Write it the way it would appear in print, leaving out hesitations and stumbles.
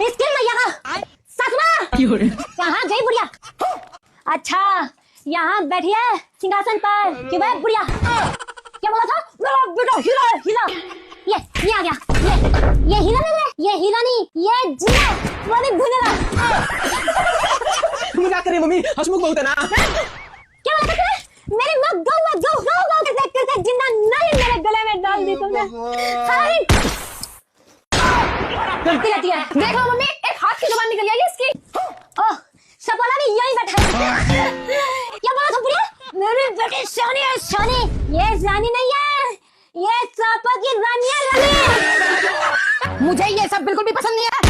इसके मैया का ससुरा कहाँ गई बुढ़िया? अच्छा यहाँ बैठी है सिंहासन पर कि वह बुढ़िया? क्या बोला था? मेरा बेटा हीरा है, हीरा। ये आ गया। ये हीरा नहीं है, ये हीरा नहीं, ये जीरा वाली भुनेगा। मजाक कर रही मम्मी, हंसमुख बहुत है ना। क्या बोला था? मेरी माँ गौ करते जिंदा नहीं मेरे गले में डाल दी तुमने। सारी गलती रहती है। देखो मम्मी, एक हाथ की जुबान निकल आई इसकी। ओह, सपना भी यही बैठा है। क्या बोला था बुढ़िया? मेरी बेटी शानी है, शानी। ये रानी नहीं है, ये चापा की रानी है, रानी। मुझे ये सब बिल्कुल भी पसंद नहीं है।